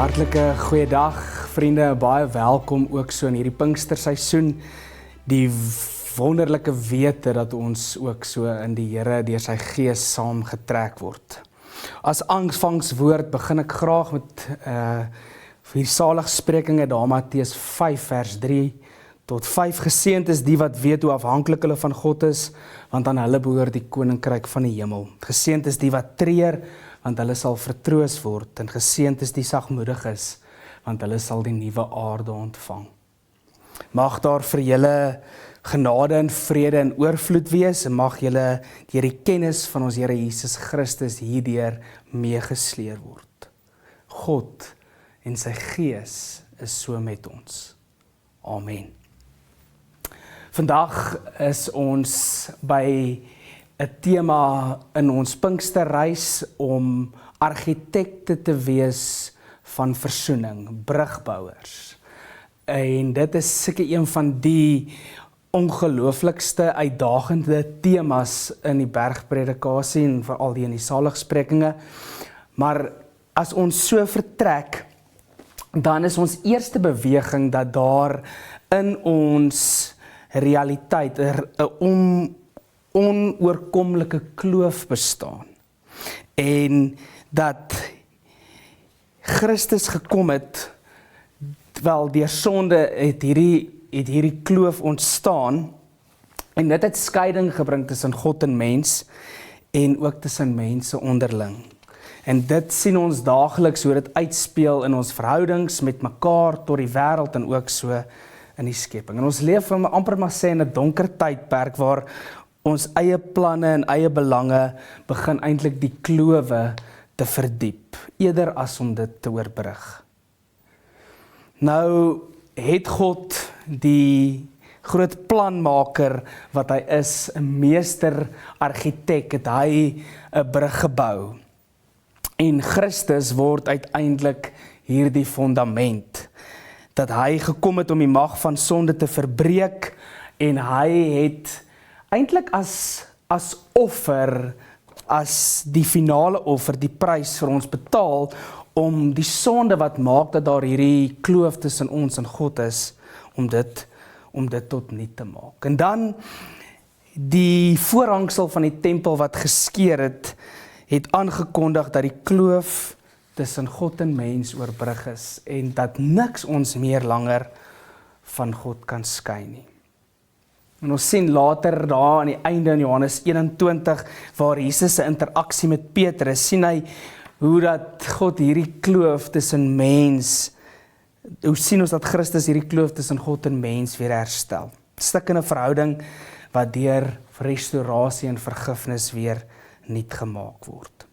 Hartlike goeiedag vriende, baie welkom ook so in hierdie Pinksterseisoen. Die wonderlike wete dat ons ook so in die Here deur sy Gees saam getrek word. As aanvangswoord begin ek graag met die saligsprekinge daar Matteus 5 vers 3 tot 5. Geseënd is die wat weet hoe afhanklik hulle van God is, want aan hulle behoort die koninkryk van die hemel. Geseënd is die wat treur, want hulle sal vertroos word, en geseënd is die sagmoediges, want hulle sal die nuwe aarde ontvang. Mag daar vir julle genade en vrede en oorvloed wees, en mag julle deur die kennis van ons Here Jesus Christus hierdeur meegesleer word. God en sy Gees is so met ons. Amen. Vandag is ons by 'n tema in ons Pinksterreis om argitekte te wees van versoening, brugbouers. En dit is seker een van die ongelooflikste uitdagende temas in die bergpredikasie en veral die in die saligsprekinge. Maar as ons so vertrek, dan is ons eerste beweging dat daar in ons realiteit 'n onoorkomlike kloof bestaan. En dat Christus gekom het, wel deur sonde het hierdie kloof ontstaan, en dit het skeiding gebring tussen God en mens, en ook tussen mense onderling. En dit sien ons daagliks hoe dit uitspeel in ons verhoudings met mekaar, tot die wêreld en ook so in die skepping. En ons leef amper maar sê in 'n donker tydperk waar ons eie planne en eie belange begin eintlik die klowe te verdiep, eerder as om dit te oorbrug. Nou het God die groot planmaker wat hy is, 'n meester argitek, het hy 'n brug gebou. En Christus word uiteindelik hierdie fundament, dat hy gekom het om die mag van sonde te verbreek, en hy het eintlik as offer, as die finale offer, die prys vir ons betaal, om die sonde wat maak dat daar hierdie kloof tussen ons en God is, om dit tot niet te maak. En dan die voorhangsel van die tempel wat geskeur het aangekondig dat die kloof tussen God en mens oorbrug is, en dat niks ons meer langer van God kan skei nie. En ons sien later daar aan die einde in Johannes 21, waar Jesus se interaksie met Petrus, sien hy hoe dat God hierdie kloof tussen mens, hoe sien ons dat Christus hierdie kloof tussen God en mens weer herstel. Stukkende verhouding wat deur restaurasie en vergifnis weer nuut gemaak word.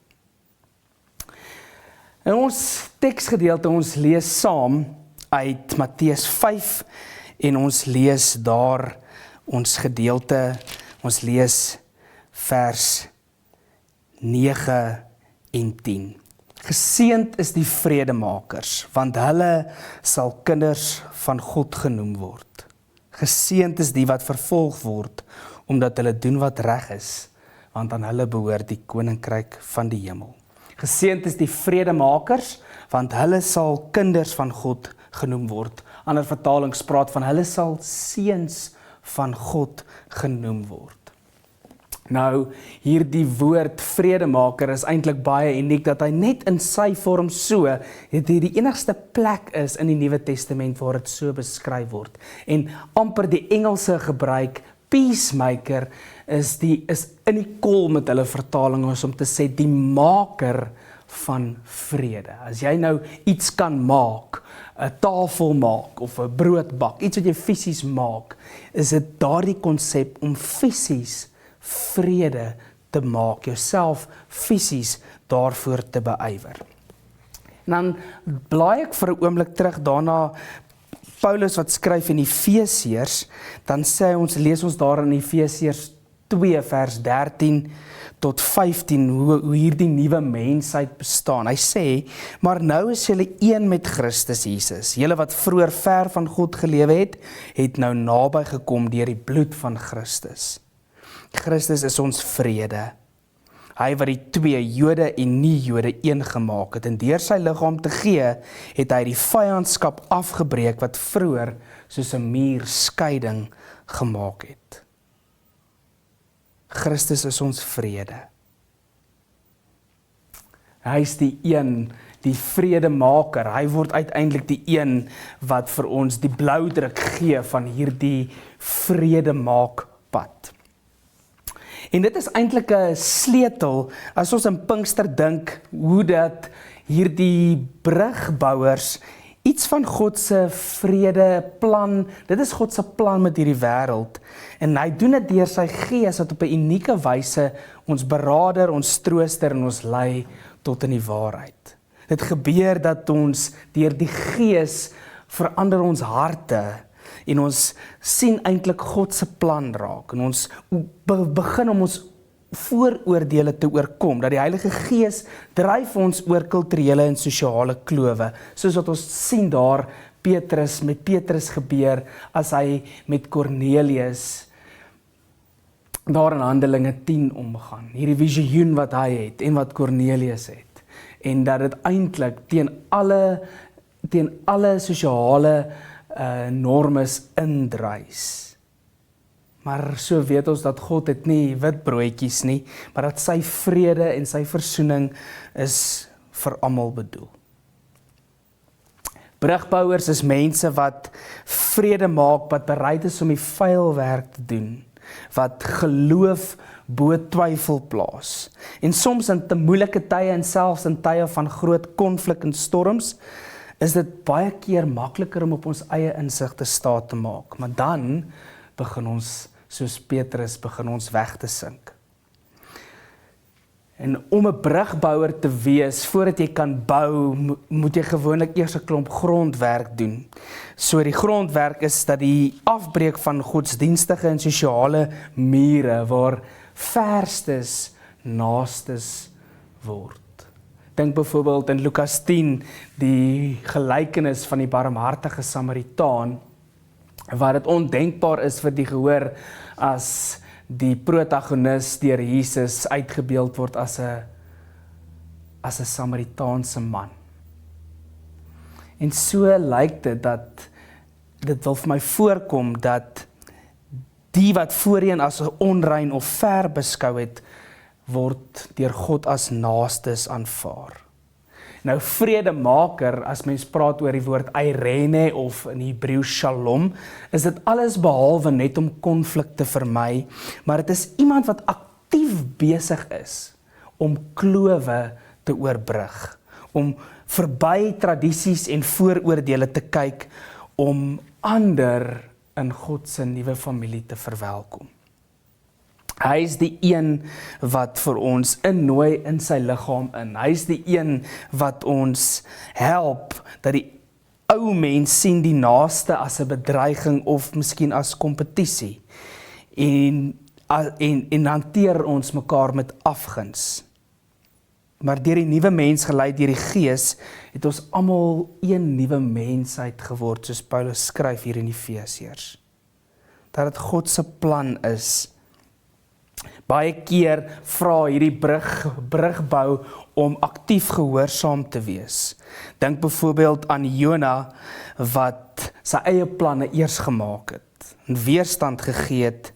In ons teksgedeelte, ons lees saam uit Matteus 5, en ons lees daar ons gedeelte, ons lees vers 9 en 10. Geseënd is die vredemakers, want hulle sal kinders van God genoem word. Geseënd is die wat vervolg word, omdat hulle doen wat reg is, want aan hulle behoort die koninkryk van die hemel. Geseënd is die vredemakers, want hulle sal kinders van God genoem word. Ander vertalings praat van hulle sal seuns van God genoem word. Nou, hierdie woord vredemaker is eintlik baie uniek, dat hy net in sy vorm so, het hy die enigste plek is in die Nuwe Testament waar dit so beskryf word. En amper die Engelse gebruik, peacemaker, is in die kol met hulle vertaling om te sê, die maker van vrede. As jy nou iets kan maak, 'n tafel maak, of 'n brood bak, iets wat jy fisies maak, is dit daardie konsep om fisies vrede te maak, jouself fisies daarvoor te beywer. En dan blaai ek vir 'n oomblik terug daarna Paulus wat skryf in Efesiërs, dan sê ons, lees ons daar in Efesiërs 2 vers 13 tot 15, hoe hierdie nuwe mensheid bestaan. Hy sê, maar nou is julle een met Christus Jesus. Julle wat vroeër ver van God gelewe het nou naby gekom deur die bloed van Christus. Christus is ons vrede. Hy wat die twee, Jode en nie Jode, een gemaak het. En deur sy liggaam te gee, het hy die vyandskap afgebreek wat vroeër soos 'n muur skeiding gemaak het. Christus is ons vrede. Hy is die een, die vredemaker. Hy word uiteindelik die een wat vir ons die bloudruk gee van hierdie vredemaakpad. En dit is eintlik 'n sleutel as ons in Pinkster dink hoe dat hierdie brugbouers iets van God se vrede plan, dit is God se plan met hierdie wêreld. En hy doen dit deur sy Gees wat op 'n unieke wyse ons beraader, ons trooster en ons lei tot in die waarheid. Dit gebeur dat ons deur die Gees verander ons harte en ons sien eintlik God se plan raak en ons begin om ons vooroordele te oorkom, dat die Heilige Gees dryf ons oor kulturele en sosiale klowe, soos wat ons sien daar met Petrus gebeur as hy met Cornelius daar in Handelinge 10 omgaan. Hierdie visioen wat hy het en wat Cornelius het. En dat dit eintlik teen alle sosiale normes indrys. Maar so weet ons dat God het nie wit broodjies nie, maar dat sy vrede en sy versoening is vir almal bedoel. Brugbouers is mense wat vrede maak, wat bereid is om die vuil werk te doen, wat geloof bo twyfel plaas. En soms in te moeilike tye en selfs in tye van groot konflik en storms, is dit baie keer makliker om op ons eie insig te staat te maak. Maar dan begin ons, soos Petrus, begin ons weg te sink. En om 'n brugbouer te wees, voordat jy kan bou, moet jy gewoonlik eers 'n klomp grondwerk doen. So die grondwerk is dat die afbreek van godsdienstige en sosiale mure waar verstes naastes word. Dink byvoorbeeld in Lukas 10, die gelykenis van die barmhartige Samaritaan, waar dit ondenkbaar is vir die gehoor as die protagonis deur Jesus uitgebeeld word as 'n Samaritaanse man. En so lyk dit dat dit wil vir my voorkom dat die wat voorheen as onrein of ver beskou het, word deur God as naastes aanvaar. Nou vredemaker, as mens praat oor die woord eirene of in Hebreëus shalom, is dit alles behalwe net om konflik te vermy, maar dit is iemand wat aktief besig is om klowe te oorbrug, om verby tradisies en vooroordele te kyk, om ander in God se nuwe familie te verwelkom. Hy is die een wat vir ons innooi in sy liggaam in. Hy is die een wat ons help dat die ou mens sien die naaste as 'n bedreiging of miskien as kompetisie. En hanteer ons mekaar met afguns. Maar deur die nuwe mens gelei deur die Gees, het ons almal een nuwe mensheid geword, soos Paulus skryf hier in Efesiërs. Dat dit God se plan is. Baie keer vra hierdie brugbou om aktief gehoorsaam te wees. Dink byvoorbeeld aan Jona wat sy eie planne eers gemaak het en weerstand gegee het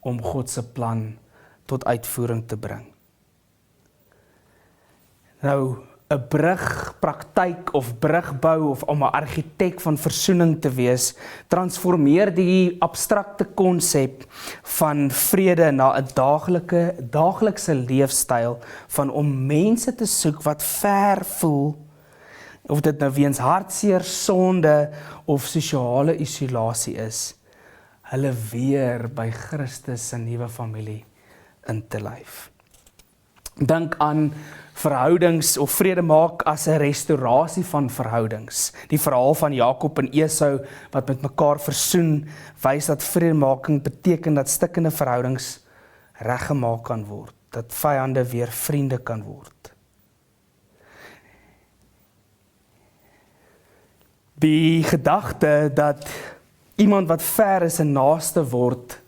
om God se plan tot uitvoering te bring. Nou, 'n brugpraktyk of brugbou of om 'n argitek van versoening te wees, transformeer die abstrakte konsep van vrede na 'n daaglikse leefstyl van om mense te soek wat ver voel, of dit nou weens hartseer, sonde of sosiale isolasie is, hulle weer by Christus se nuwe familie in te lyf. Dink aan verhoudings of vrede maak as 'n restaurasie van verhoudings. Die verhaal van Jakob en Esau wat met mekaar versoen, wys dat vredemaking beteken dat stikkende verhoudings reggemaak kan word, dat vyande weer vriende kan word. Die gedagte dat iemand wat ver is 'n naaste word,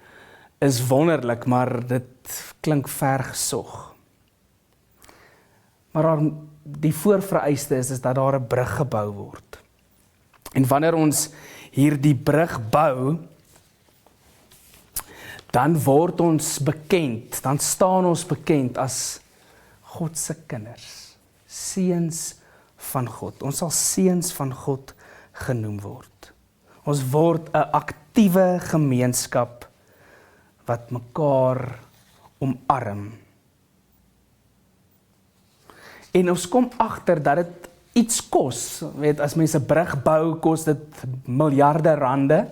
is wonderlik, maar dit klink ver gesog. maar die voorvereiste is dat daar 'n brug gebou word. En wanneer ons hierdie brug bou, dan word ons bekend, dan staan ons bekend as God se kinders, seuns van God. Ons sal seuns van God genoem word. Ons word 'n aktiewe gemeenskap wat mekaar omarm. En ons kom agter dat dit iets kos. Weet, as mense 'n brug bou, kos dit miljarde rande.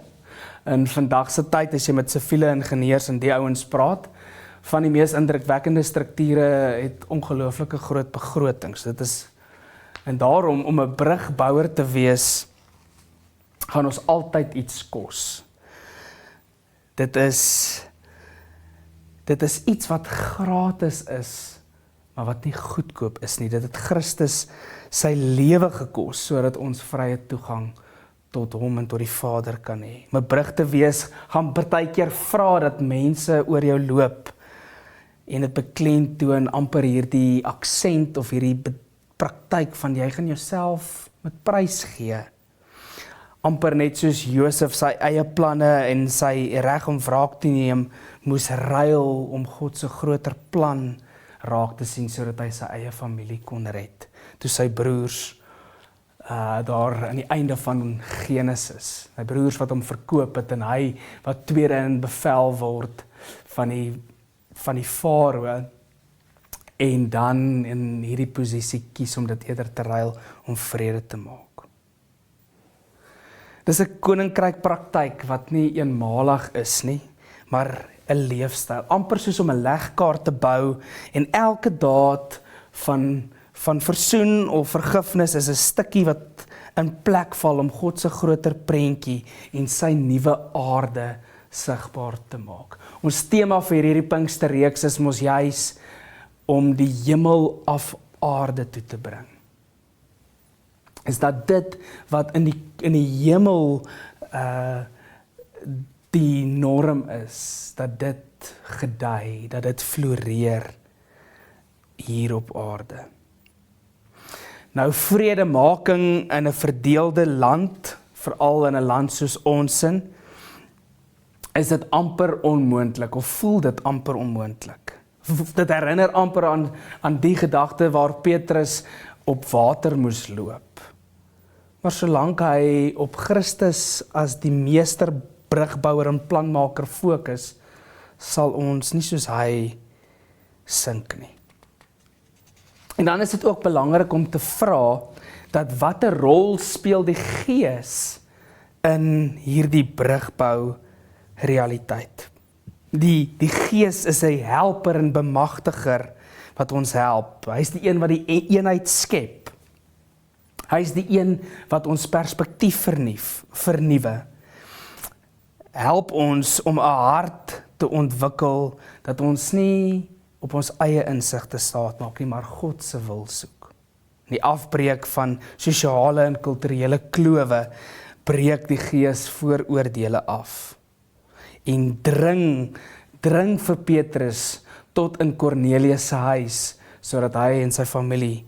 In vandag se tyd, as jy met siviele ingenieurs en die ouens praat, van die mees indrukwekkende strukture het ongelooflike groot begrotings. Dit is, en daarom, om 'n brugbouer te wees, gaan ons altyd iets kos. Dit is iets wat gratis is, maar wat nie goedkoop is nie. Dit het Christus sy lewe gekos, sodat ons vrye toegang tot hom en tot die Vader kan hê. Om 'n brug te wees, gaan partykeer vra dat mense oor jou loop, en dit beklemtoon amper hierdie aksent of hierdie praktyk van jy gaan jouself met prys gee. Amper net soos Josef sy eie planne en sy reg om wraak te neem moes ruil om God se groter plan raak te sien sodat hy sy eie familie kon red. Toe sy broers daar aan die einde van Genesis, sy broers wat hom verkoop het en hy wat tweede in bevel word van die farao en dan in hierdie posisie kies om dit eerder te ruil om vrede te maak. Dis 'n koninkryk praktyk wat nie eenmalig is nie, maar 'n leefstyl, amper soos om 'n legkaart te bou en elke daad van versoen of vergifnis is 'n stukkie wat in plek val om God se groter prentjie en sy nuwe aarde sigbaar te maak. Ons tema vir hierdie Pinksterreeks is mos juis om die hemel af aarde toe te bring. Is dat dit wat in die hemel die norm is, dat dit gedei, dat dit floreer hier op aarde. Nou vredemaking in 'n verdeelde land, veral in 'n land soos ons is dit amper onmoontlik of voel dit amper onmoontlik. Dit herinner amper aan die gedagte waar Petrus op water moes loop. Maar solank hy op Christus as die meester brugbouer en planmaker fokus, sal ons nie soos hy sink nie. En dan is dit ook belangrik om te vra dat watter rol speel die Gees in hierdie brugbou realiteit. Die Gees is 'n helper en bemagtiger wat ons help. Hy is die een wat die eenheid skep. Hy is die een wat ons perspektief vernuwe. Help ons om 'n hart te ontwikkel dat ons nie op ons eie insig te staat maak nie, maar God se wil soek. Die afbreek van sosiale en kulturele klowe breek die Gees vooroordele af. En dring vir Petrus tot in Kornelius se huis, sodat hy en sy familie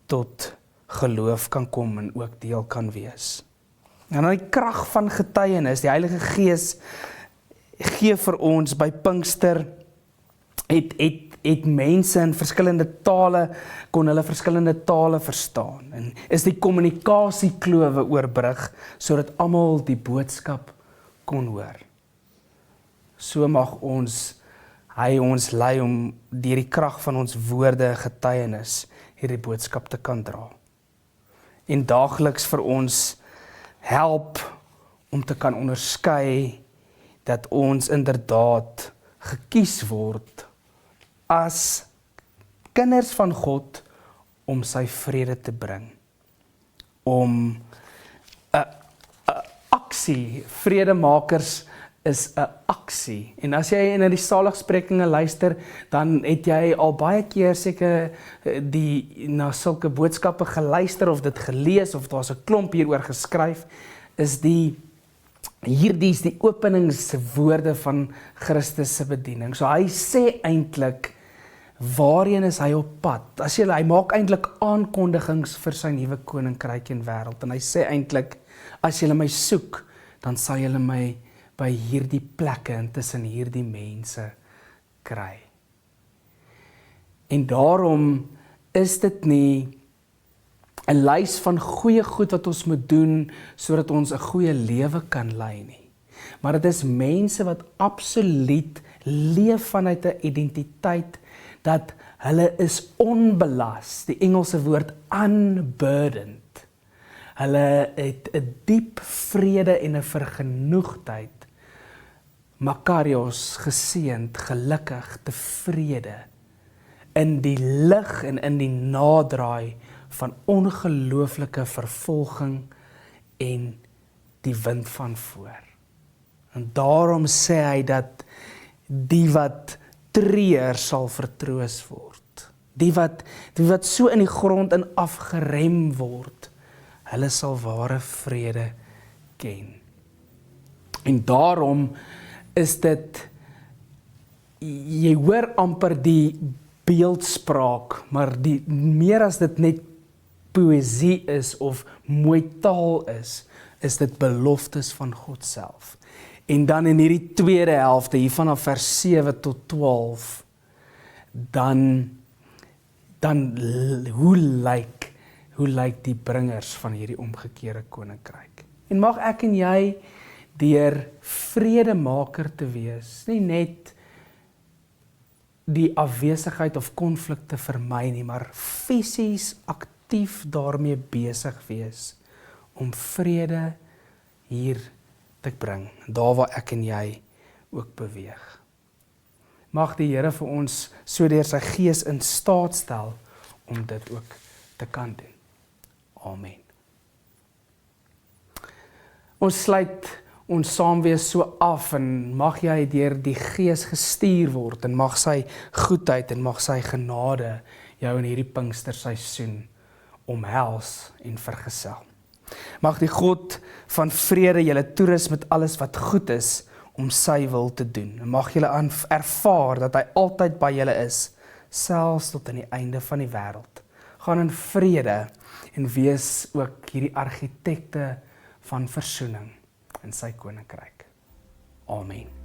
tot geloof kan kom en ook deel kan wees. En dan die krag van getuienis, die Heilige Gees gee vir ons by Pinkster, het mense in verskillende tale, kon hulle verskillende tale verstaan, en is die kommunikasieklowe oorbrug, sodat almal die boodskap kon hoor. So mag hy ons lei om deur die krag van ons woorde getuienis hierdie boodskap te kan dra. En daagliks vir ons help om te kan onderskei dat ons inderdaad gekies word as kinders van God om sy vrede te bring. Om 'n aksie, vredemakers is 'n aksie. En as jy na die saligsprekinge luister, dan het jy al baie keer seker na sulke boodskappe geluister of dit gelees of daar's 'n klomp hieroor geskryf, is hierdie is die openingswoorde van Christus se bediening. So hy sê eintlik, waarheen is hy op pad? Hy maak eintlik aankondigings vir sy nuwe koninkryk en wêreld, en hy sê eintlik, as julle my soek, dan sal julle my by hierdie plekke en tussen hierdie mense kry. En daarom is dit nie 'n lys van goeie goed wat ons moet doen, sodat ons 'n goeie lewe kan lei nie. Maar dit is mense wat absoluut leef vanuit 'n identiteit, dat hulle is onbelas, die Engelse woord unburdened. Hulle het 'n diep vrede en 'n vergenoegdheid, makarios, geseënd, gelukkig, tevrede, in die lig en in die nadraai van ongelooflike vervolging en die wind van voor. En daarom sê hy dat die wat treur sal vertroos word. Die wat so in die grond in afgerem word, hulle sal ware vrede ken. En daarom is dit, jy hoor amper die beeldspraak, maar meer as dit net poësie is of mooi taal is dit beloftes van God self. En dan in hierdie tweede helfte, hier vanaf vers 7 tot 12, dan hoe lyk die bringers van hierdie omgekeerde koninkryk? En mag ek en jy deur vredemaker te wees, nie net die afwesigheid of konflikte vermy nie, maar fisies aktief daarmee besig wees om vrede hier te bring, daar waar ek en jy ook beweeg. Mag die Here vir ons so deur sy Gees in staat stel om dit ook te kan doen. Amen. Ons sluit ons saamwees so af, en mag jy deur die Gees gestuur word, en mag sy goedheid en mag sy genade jou in hierdie Pinksterseisoen omhels en vergesel. Mag die God van vrede julle toerus met alles wat goed is om sy wil te doen. En mag julle ervaar dat hy altyd by julle is, selfs tot aan die einde van die wêreld. Gaan in vrede en wees ook hierdie argitekte van versoening in sy koninkryk. Amen.